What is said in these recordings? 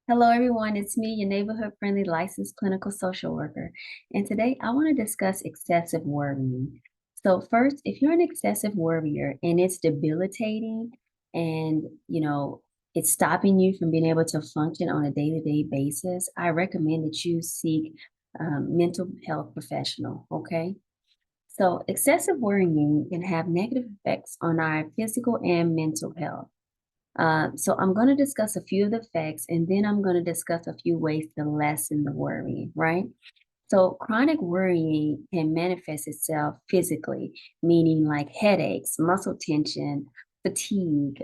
Hello, everyone. It's me, your neighborhood friendly licensed clinical social worker. And today I want to discuss excessive worrying. So, first, if you're an excessive worrier and it's debilitating and, it's stopping you from being able to function on a day-to-day basis, I recommend that you seek mental health professional. Okay. So, excessive worrying can have negative effects on our physical and mental health. So I'm going to discuss a few of the facts and then I'm going to discuss a few ways to lessen the worrying, right? So chronic worrying can manifest itself physically, meaning like headaches, muscle tension, fatigue,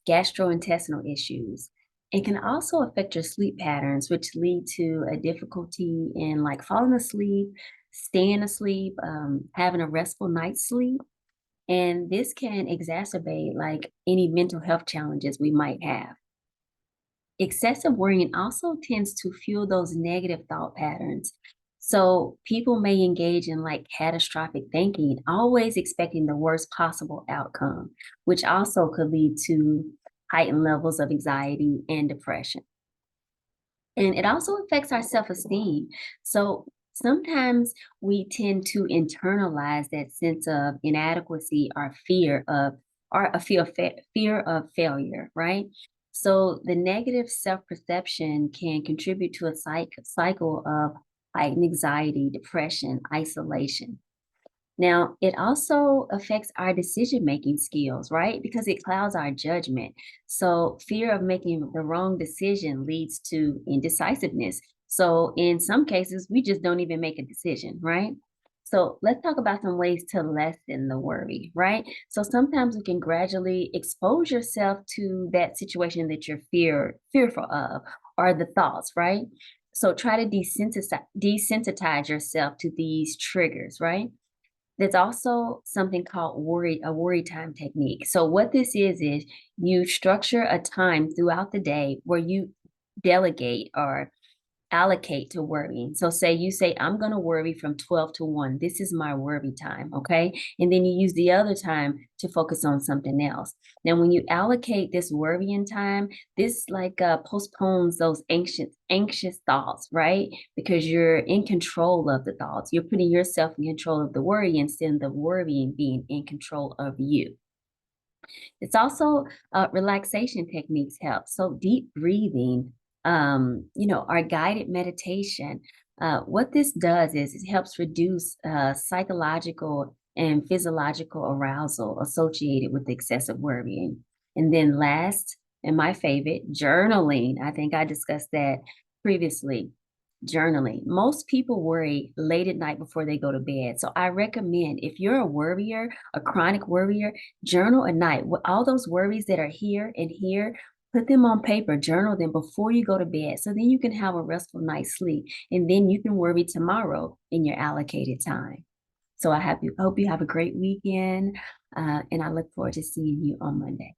gastrointestinal issues. It can also affect your sleep patterns, which lead to a difficulty in like falling asleep, staying asleep, having a restful night's sleep, and this can exacerbate like any mental health challenges we might have. Excessive worrying also tends to fuel those negative thought patterns. So people may engage in like catastrophic thinking, always expecting the worst possible outcome, which also could lead to heightened levels of anxiety and depression. And it also affects our self-esteem. So sometimes we tend to internalize that sense of inadequacy or a fear of failure, right? So the negative self-perception can contribute to a cycle of heightened anxiety, depression, isolation. Now, it also affects our decision-making skills, right? Because it clouds our judgment. So, fear of making the wrong decision leads to indecisiveness. So, in some cases, we just don't even make a decision, right? So, let's talk about some ways to lessen the worry, right? So, sometimes we can gradually expose yourself to that situation that you're fearful of or the thoughts, right? So, try to desensitize yourself to these triggers, right? There's also something called a worry time technique. So what this is you structure a time throughout the day where you delegate or allocate to worrying. So say you say, I'm going to worry from 12 to 1. This is my worry time. Okay. And then you use the other time to focus on something else. Now, when you allocate this worrying time, this like postpones those anxious thoughts, right? Because you're in control of the thoughts. You're putting yourself in control of the worry instead of the worrying being in control of you. It's also relaxation techniques help. So deep breathing, our guided meditation. What this does is it helps reduce psychological and physiological arousal associated with excessive worrying. And then last, and my favorite, journaling. I think I discussed that previously. Journaling. Most people worry late at night before they go to bed. So I recommend if you're a worrier, a chronic worrier, journal at night. All those worries that are here and here, put them on paper, journal them before you go to bed. So then you can have a restful night's sleep. And then you can worry tomorrow in your allocated time. So hope you have a great weekend. And I look forward to seeing you on Monday.